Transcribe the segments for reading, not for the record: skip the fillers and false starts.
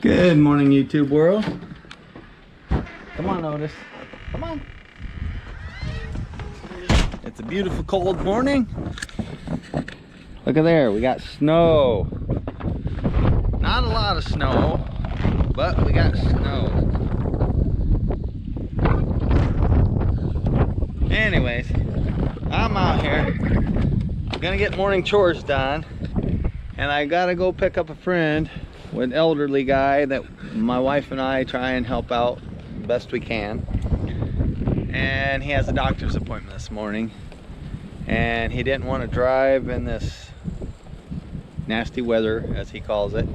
Good morning, YouTube world. Come on, Otis. Come on. It's a beautiful cold morning. Look at there, we got snow. Not a lot of snow, but we got snow. Anyways, I'm out here. I'm gonna get morning chores done, and I gotta go pick up a friend, an elderly guy that my wife and I try and help out the best we can. And he has a doctor's appointment this morning, and he didn't want to drive in this nasty weather, as he calls it.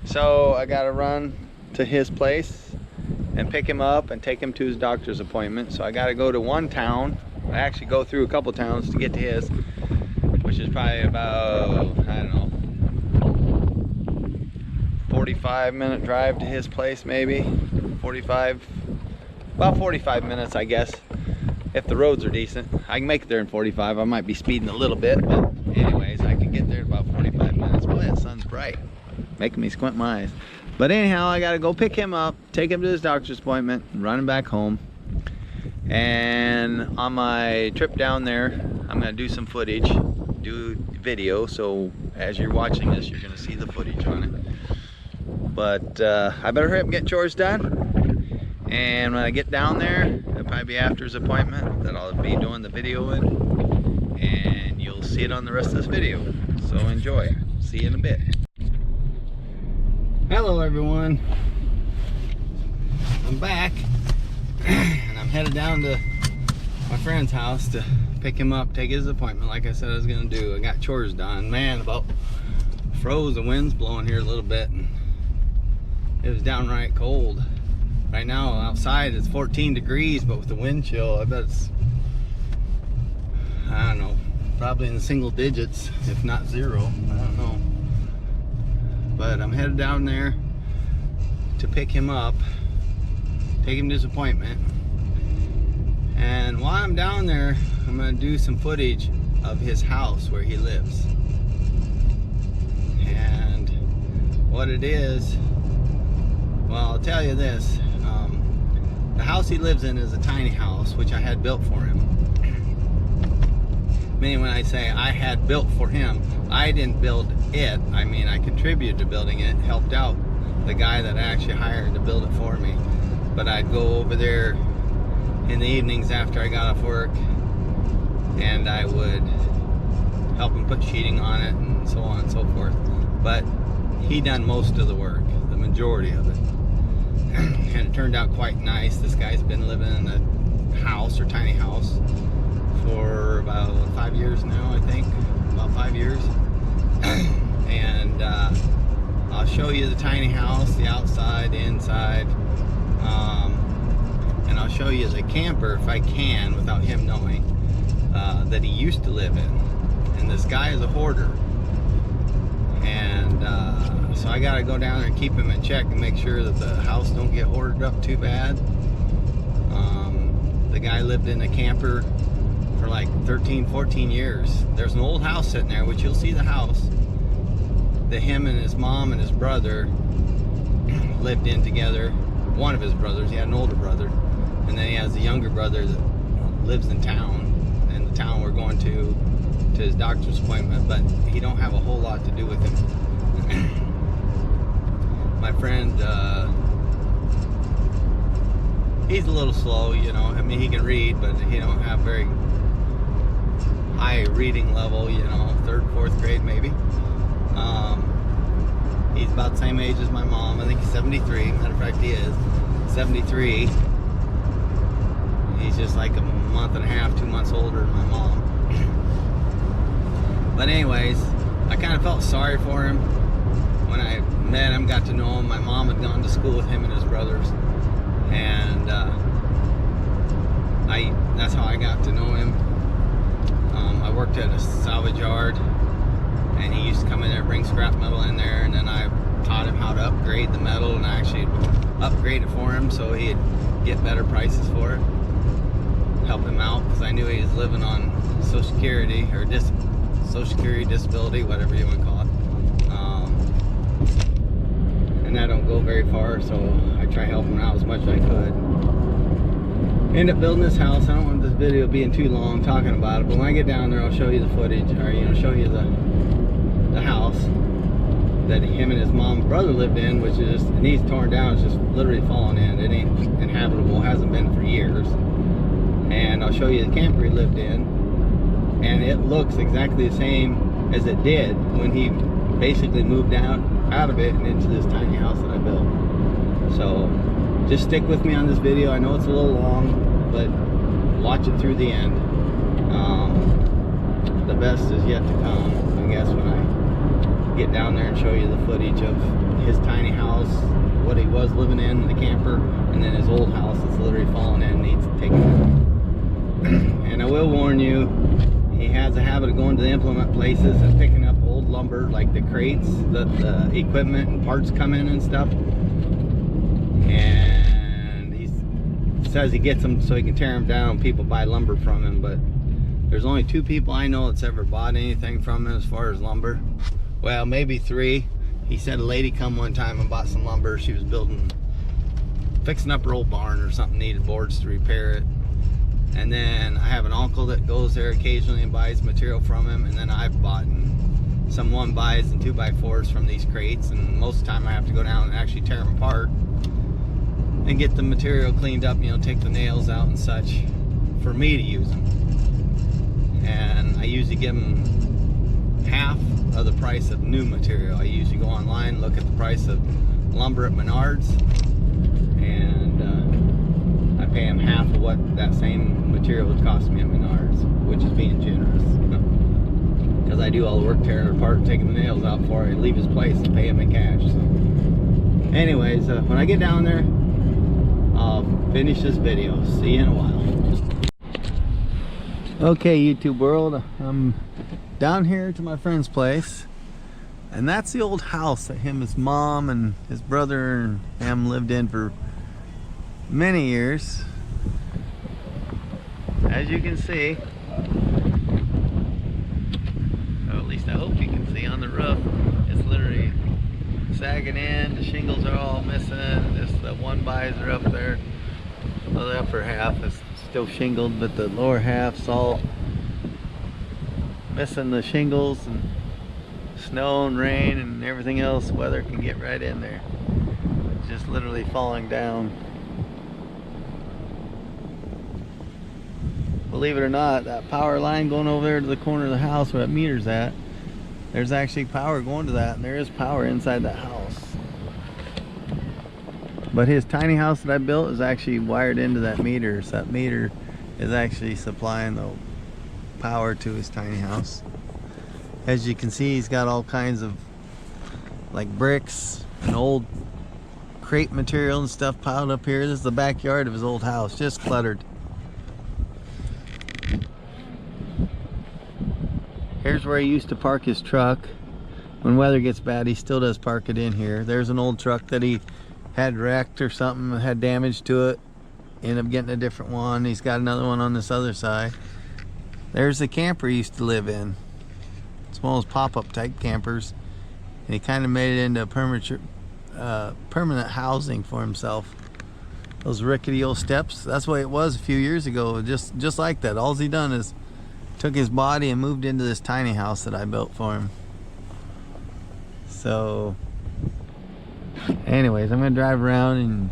So I gotta run to his place and pick him up and take him to his doctor's appointment. So I gotta go to one town. I actually go through a couple towns to get to his, which is probably about, I don't know, 45-minute drive to his place, maybe. About 45 minutes, I guess, if the roads are decent. I can make it there in 45. I might be speeding a little bit, but anyways, I can get there in about 45 minutes. Boy, that sun's bright, making me squint my eyes. But anyhow, I gotta go pick him up, take him to his doctor's appointment, and run him back home. And on my trip down there, I'm gonna do some footage, do video, so as you're watching this, you're gonna see the footage on it. But I better hurry up and get chores done. And when I get down there, it'll probably be after his appointment that I'll be doing the video in. And you'll see it on the rest of this video. So enjoy. See you in a bit. Hello everyone. I'm back. And I'm headed down to my friend's house to pick him up, take his appointment like I said I was gonna do. I got chores done. Man, about froze. The wind's blowing here a little bit. And it was downright cold. Right now outside it's 14 degrees, but with the wind chill, I bet it's, I don't know, probably in the single digits, if not zero. I don't know. But I'm headed down there to pick him up, take him to his appointment. And while I'm down there, I'm gonna do some footage of his house where he lives. And what it is, well, I'll tell you this. The house he lives in is a tiny house, which I had built for him. Meaning when I say I had built for him, I didn't build it. I mean, I contributed to building it, helped out the guy that I actually hired to build it for me. But I'd go over there in the evenings after I got off work, and I would help him put sheeting on it and so on and so forth. But he done most of the work, the majority of it. And it turned out quite nice. This guy's been living in a house, or tiny house, for about 5 years now, I think. About 5 years. And I'll show you the tiny house, the outside, the inside. And I'll show you the camper, if I can, without him knowing, that he used to live in. And this guy is a hoarder. And so I gotta go down there and keep him in check and make sure that the house don't get hoarded up too bad. The guy lived in a camper for like 13, 14 years. There's an old house sitting there, which you'll see the house that him and his mom and his brother lived in together. One of his brothers, he had an older brother, and then he has a younger brother that lives in town, and the town we're going to his doctor's appointment, but he don't have a whole lot to do with him. My friend, he's a little slow, you know. I mean, he can read, but he don't have very high reading level, you know, 3rd, 4th grade maybe. He's about the same age as my mom. I think he's 73. Matter of fact, he is 73. He's just like a month and a half, 2 months older than my mom. But anyways, I kind of felt sorry for him when I met him, got to know him. My mom had gone to school with him and his brothers, and that's how I got to know him. I worked at a salvage yard, and he used to come in there and bring scrap metal in there, and then I taught him how to upgrade the metal, and I actually upgrade it for him so he'd get better prices for it. Help him out, because I knew he was living on Social Security, or Social Security disability, whatever you want to call it. And that don't go very far, so I try helping him out as much as I could. End up building this house. I don't want this video being too long talking about it, but when I get down there, I'll show you the footage, or show you the house that him and his mom and brother lived in, which is just, it needs torn down. It's just literally falling in. It ain't inhabitable, hasn't been for years. And I'll show you the camper he lived in, and it looks exactly the same as it did when he basically moved out of it and into this tiny house that I built. So just stick with me on this video. I know it's a little long, but watch it through the end. The best is yet to come, I guess, when I get down there and show you the footage of his tiny house, what he was living in the camper, and then his old house that's literally fallen in and needs taken down. And I will warn you, he has a habit of going to the implement places and picking up old lumber, like the crates, the equipment and parts come in and stuff. And he says he gets them so he can tear them down. People buy lumber from him, but there's only 2 people I know that's ever bought anything from him as far as lumber. Well, maybe 3. He said a lady come one time and bought some lumber. She was fixing up her old barn or something, needed boards to repair it. And then I have an uncle that goes there occasionally and buys material from him. And then I've bought some 1x and 2x4s from these crates. And most of the time I have to go down and actually tear them apart and get the material cleaned up, take the nails out and such for me to use them. And I usually give them half of the price of new material. I usually go online, look at the price of lumber at Menards, and I pay them half of what that same material would cost me at Menards, which is being generous. Because I do all the work tearing it apart and taking the nails out before I leave his place and pay him in cash. So anyways, when I get down there, I'll finish this video. See you in a while. Okay, YouTube world, I'm down here to my friend's place, and that's the old house that his mom and his brother and him lived in for many years. As you can see, or at least I hope you can see, on the roof, it's literally sagging in. The shingles are all missing. Just the 1x's are up there. Well, the upper half is still shingled, but the lower half's all missing the shingles, and snow and rain and everything else, weather can get right in there. It's just literally falling down. Believe it or not, that power line going over there to the corner of the house where that meter's at, there's actually power going to that, and there is power inside that house. But his tiny house that I built is actually wired into that meter, so that meter is actually supplying the power to his tiny house. As you can see, he's got all kinds of like bricks and old crate material and stuff piled up here. This is the backyard of his old house, just cluttered. Here's where he used to park his truck. When weather gets bad, he still does park it in here. There's an old truck that he had wrecked or something, had damage to it. Ended up getting a different one. He's got another one on this other side. There's the camper he used to live in. It's one of those pop-up type campers, and he kind of made it into a permanent housing for himself. Those rickety old steps, that's the way it was a few years ago, just like that. All he done is took his body and moved into this tiny house that I built for him. So anyways, I'm gonna drive around and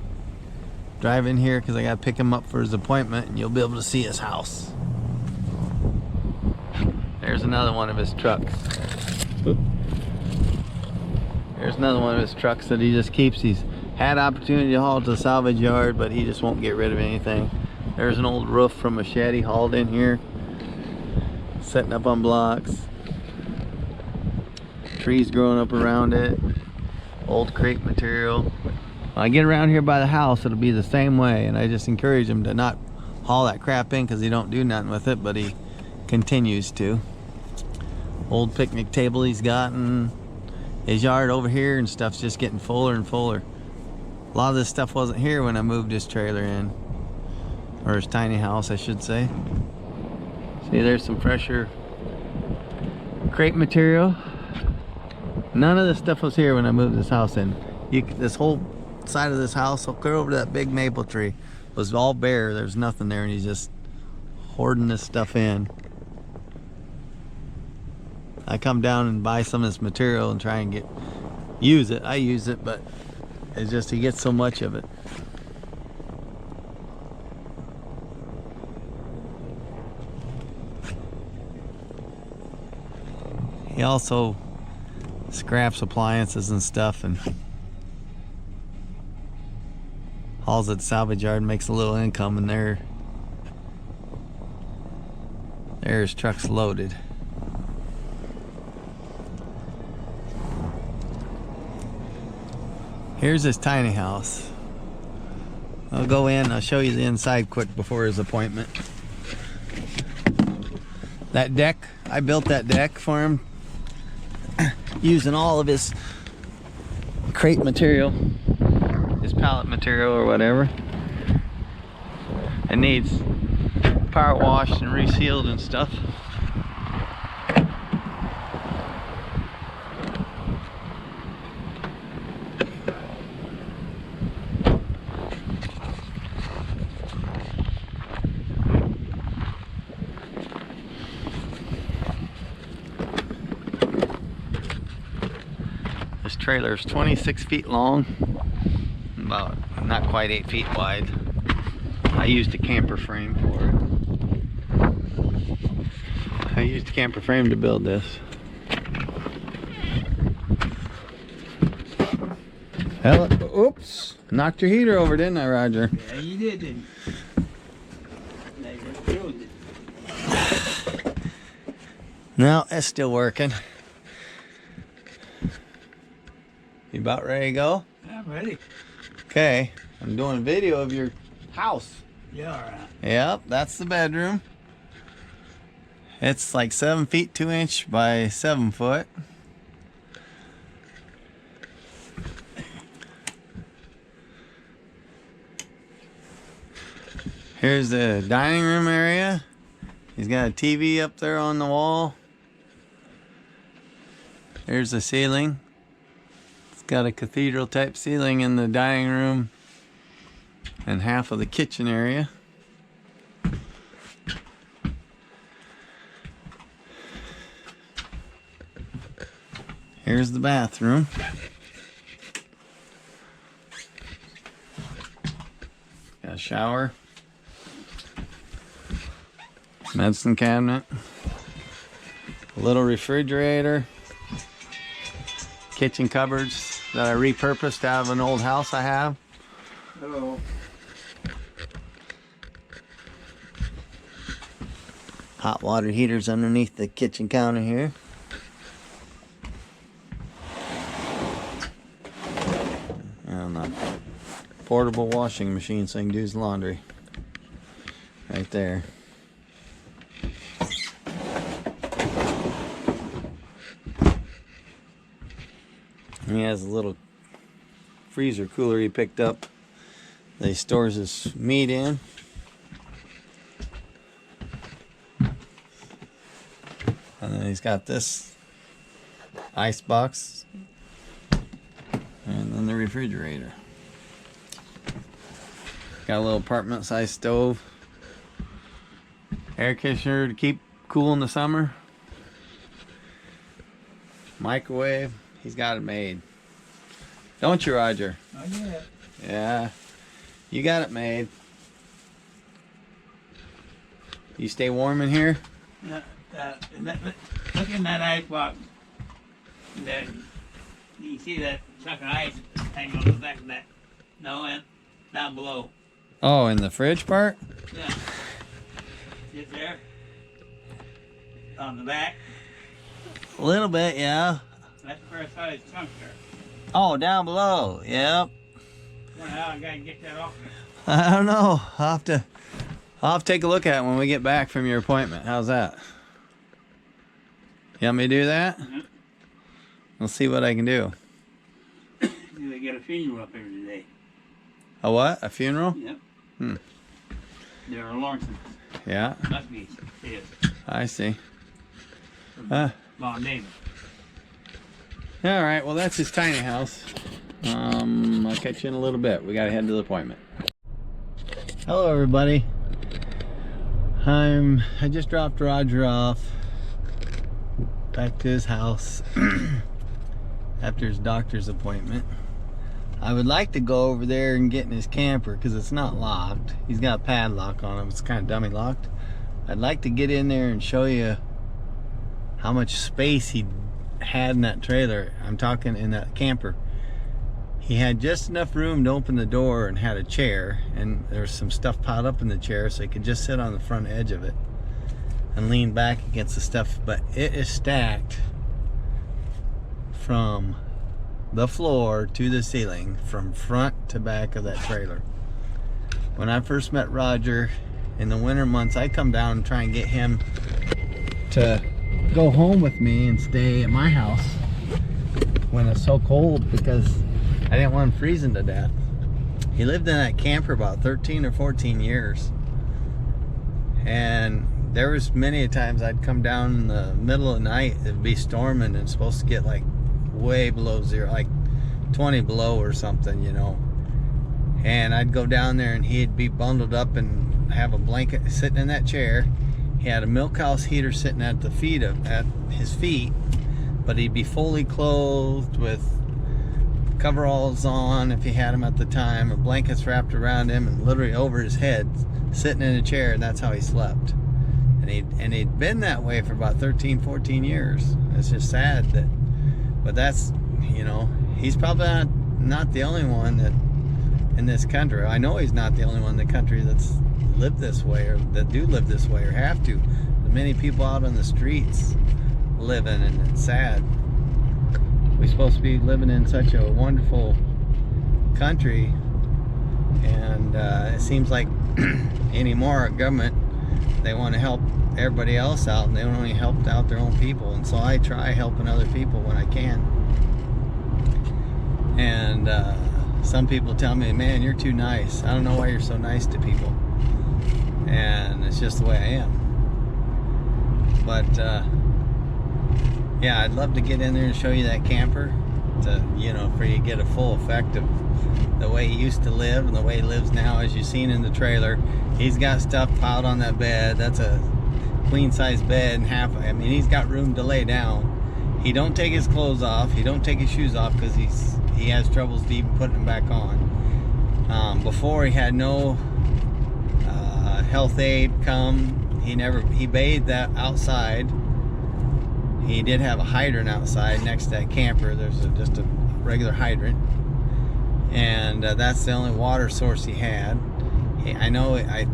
drive in here because I gotta pick him up for his appointment, and you'll be able to see his house. There's another one of his trucks. There's another one of his trucks that he just keeps. He's had opportunity to haul to the salvage yard, but he just won't get rid of anything. There's an old roof from a shed he hauled in here, setting up on blocks. Trees growing up around it. Old crate material. When I get around here by the house, it'll be the same way, and I just encourage him to not haul that crap in because he don't do nothing with it, but he continues to. Old picnic table he's gotten. His yard over here and stuff's just getting fuller and fuller. A lot of this stuff wasn't here when I moved his trailer in, or his tiny house I should say. See, there's some fresher crate material. None of this stuff was here when I moved this house in. This whole side of this house, I'll clear over to that big maple tree. It was all bare, there's nothing there, and he's just hoarding this stuff in. I come down and buy some of this material and try and use it. I use it, but it's just he gets so much of it. He also scraps appliances and stuff and hauls it to salvage yard and makes a little income, and there his truck's loaded. Here's his tiny house. I'll go in, I'll show you the inside quick before his appointment. That deck, I built that deck for him using all of his crate material, his pallet material or whatever. It needs power washed and resealed and stuff. This trailer is 26 feet long, about not quite 8 feet wide. I used a camper frame for it. I used a camper frame to build this. Hell, oops, knocked your heater over, didn't I, Roger? Yeah, you did, didn't you? No, it's still working. You about ready to go? I'm ready. Okay, I'm doing a video of your house. Yeah, all right. Yep, that's the bedroom. It's like 7 feet 2 inch by 7 foot. Here's the dining room area. He's got a TV up there on the wall. There's the ceiling. It's got a cathedral type ceiling in the dining room and half of the kitchen area. Here's the bathroom. Got a shower. Medicine cabinet. A little refrigerator. Kitchen cupboards that I repurposed out of an old house I have. Hello. Hot water heaters underneath the kitchen counter here. And a portable washing machine so I can do his laundry. Right there. He has a little freezer cooler he picked up that he stores his meat in. And then he's got this ice box. And then the refrigerator. Got a little apartment size stove. Air conditioner to keep cool in the summer. Microwave. He's got it made. Don't you, Roger? Not yet. Yeah. You got it made. You stay warm in here? Look in that ice box. You see that chunk of ice hanging on the back of that? No, and down below. Oh, in the fridge part? Yeah. See it there? On the back. A little bit, yeah. That's the first size chunk there. Oh, down below. Yep. Well, how I gotta get that off there. I don't know. I'll have to take a look at it when we get back from your appointment. How's that? You want me to do that? Mm-hmm. We'll see what I can do. They get a funeral up here today. A what? A funeral? Yep. Hmm. They're in Lawrence. Yeah. Must be. Yes. I see. Von David. All right. Well, that's his tiny house. I'll catch you in a little bit. We gotta head to the appointment. Hello everybody. I just dropped Roger off back to his house after his doctor's appointment. I would like to go over there and get in his camper because it's not locked. He's got a padlock on him. It's kind of dummy locked. I'd like to get in there and show you how much space he had in that trailer. I'm talking in that camper. He had just enough room to open the door and had a chair, and there's some stuff piled up in the chair so he could just sit on the front edge of it and lean back against the stuff. But it is stacked from the floor to the ceiling, from front to back of that trailer. When I first met Roger in the winter months, I'd come down and try and get him to go home with me and stay at my house when it's so cold because I didn't want him freezing to death. He lived in that camper about 13 or 14 years. And there was many times I'd come down in the middle of the night, it'd be storming and supposed to get like way below zero, like 20 below or something, you know. And I'd go down there and he'd be bundled up and have a blanket sitting in that chair. He had a milk house heater sitting at his feet, but he'd be fully clothed with coveralls on if he had them at the time, or blankets wrapped around him and literally over his head, sitting in a chair, and that's how he slept. And he'd been that way for about 13, 14 years. It's just sad that, but that's, you know, he's probably not the only one that in this country. I know he's not the only one in the country that's lived this way, or that do live this way, or have to. The many people out on the streets living, and it's sad. We're supposed to be living in such a wonderful country, and it seems like anymore our government, they want to help everybody else out, and they only help out their own people. And so I try helping other people when I can. And some people tell me, man, you're too nice. I don't know why you're so nice to people. And it's just the way I am. But yeah, I'd love to get in there and show you that camper, to, you know, for you to get a full effect of the way he used to live and the way he lives now. As you've seen in the trailer, he's got stuff piled on that bed. That's a queen size bed, and I mean, he's got room to lay down. He don't take his clothes off. He don't take his shoes off because he has troubles even putting them back on. Before, he had no health aid come. He bathed that outside. He did have a hydrant outside next to that camper. There's just a regular hydrant, and that's the only water source he had. I know I've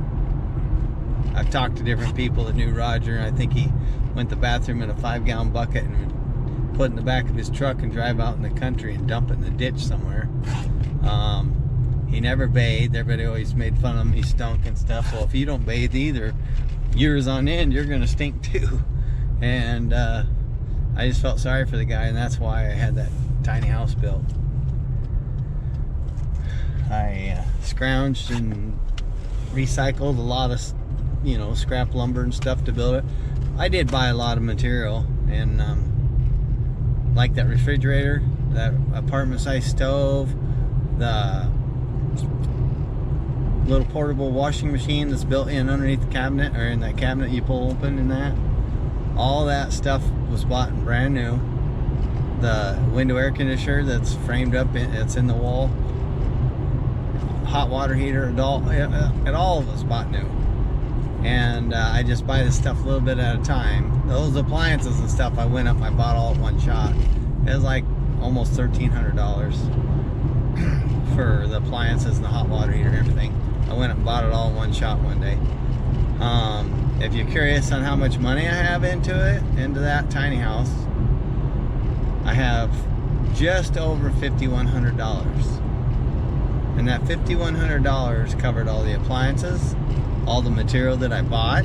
talked to different people that knew Roger, and I think he went to the bathroom in a 5-gallon bucket and put it in the back of his truck and drive out in the country and dump it in the ditch somewhere. He never bathed. Everybody always made fun of him. He stunk and stuff. Well, if you don't bathe either, years on end, you're gonna stink too. And I just felt sorry for the guy, and that's why I had that tiny house built. I scrounged and recycled a lot of, you know, scrap lumber and stuff to build it. I did buy a lot of material, and like that refrigerator, that apartment size stove, the little portable washing machine that's built in underneath the cabinet, or in that cabinet you pull open, and that all that stuff was bought brand new. The window air conditioner that's framed up, it's in the wall, hot water heater, it all was bought new. And I just buy this stuff a little bit at a time. Those appliances and stuff, I bought all at one shot. It was like almost $1,300 for the appliances and the hot water heater and everything. I went and bought it all in one shot one day. If you're curious on how much money I have into that tiny house, I have just over $5,100. And that $5,100 covered all the appliances, all the material that I bought.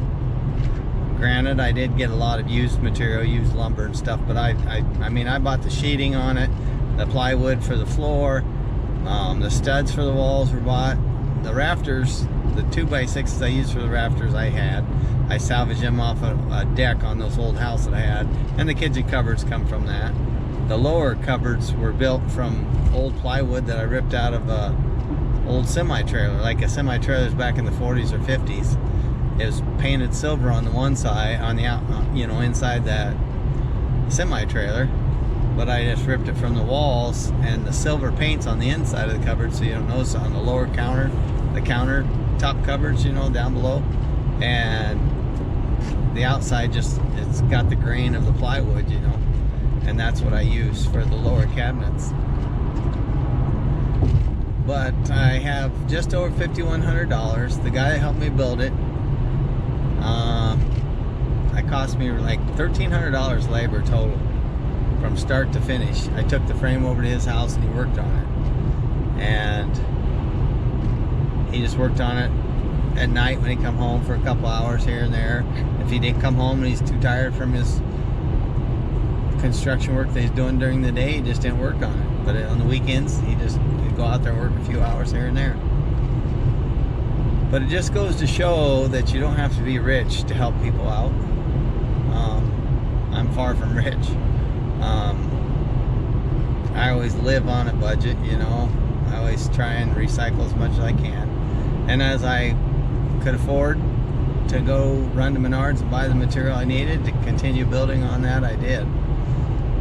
Granted, I did get a lot of used material, used lumber and stuff, but I mean, I bought the sheeting on it, the plywood for the floor, the studs for the walls were bought, the rafters, the 2x6s I used for the rafters I salvaged them off a deck on those old house that I had, and the kitchen cupboards come from that. The lower cupboards were built from old plywood that I ripped out of a old semi-trailer, like a semi-trailers back in the 40s or 50s. It was painted silver on the one side, on the out, inside that semi-trailer, but I just ripped it from the walls, and the silver paint's on the inside of the cupboard, so you don't notice it on the lower counter, the countertop cupboards, down below, and the outside it's got the grain of the plywood, and that's what I use for the lower cabinets. But I have just over $5,100. The guy that helped me build it, it cost me like $1,300 labor total from start to finish. I took the frame over to his house and he worked on it, and he just worked on it at night when he come home for a couple hours here and there. If he didn't come home and he's too tired from his construction work that he's doing during the day, he just didn't work on it. But on the weekends, he'd go out there and work a few hours here and there. But it just goes to show that you don't have to be rich to help people out. I'm far from rich. I always live on a budget, I always try and recycle as much as I can. And as I could afford to go run to Menards and buy the material I needed to continue building on that, I did.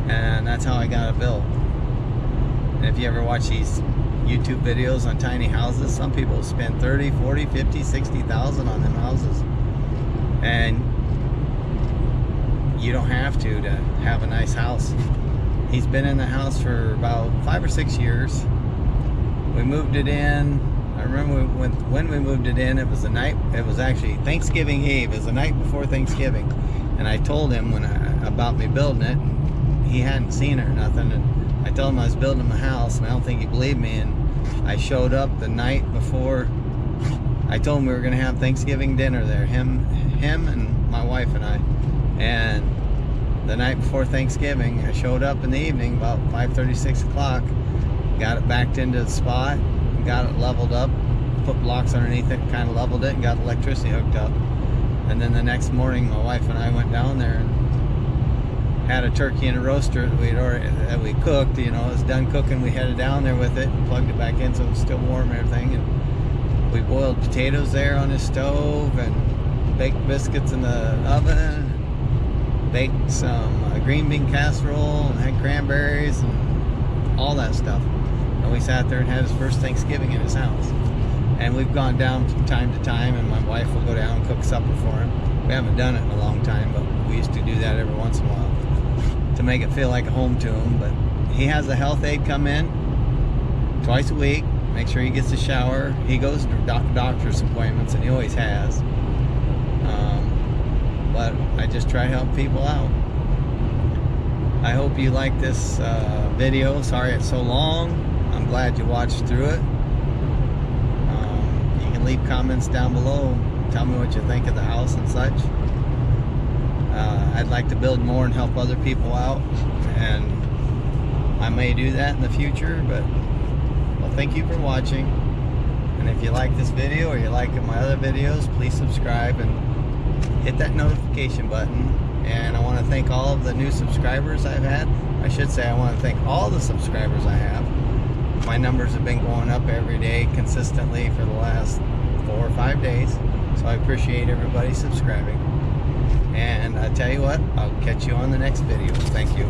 And that's how I got it built. And if you ever watch these YouTube videos on tiny houses, some people spend 30, 40, 50, 60,000 on them houses. And you don't have to have a nice house. He's been in the house for about 5 or 6 years. We moved it in. I remember when we moved it in, it was actually Thanksgiving Eve. It was the night before Thanksgiving. And I told him about me building it. He hadn't seen it or nothing. And I told him I was building him a house, and I don't think he believed me. And I showed up the night before. I told him we were going to have Thanksgiving dinner there, him and my wife and I. And the night before Thanksgiving, I showed up in the evening about 5:30, 6 o'clock, got it backed into the spot, got it leveled up, put blocks underneath it, kind of leveled it, and got electricity hooked up. And then the next morning, my wife and I went down there and had a turkey and a roaster that we cooked. It was done cooking. We headed down there with it and plugged it back in so it was still warm and everything. And we boiled potatoes there on the stove and baked biscuits in the oven. Baked some green bean casserole and had cranberries and all that stuff. And we sat there and had his first Thanksgiving in his house. And we've gone down from time to time, and my wife will go down and cook supper for him. We haven't done it in a long time, but we used to do that every once in a while to make it feel like a home to him. But he has a health aide come in twice a week, make sure he gets a shower. He goes to doctor's appointments, and he always has. But I just try to help people out. I hope you like this video. Sorry it's so long. I'm glad you watched through it. You can leave comments down below. Tell me what you think of the house and such. I'd like to build more and help other people out, and I may do that in the future. But well, thank you for watching. And if you like this video or you like my other videos, please subscribe and hit that notification button. And I want to thank all of the new subscribers I've had. I should say I want to thank all the subscribers I have. My numbers have been going up every day consistently for the last 4 or 5 days. So I appreciate everybody subscribing. And I tell you what, I'll catch you on the next video. Thank you.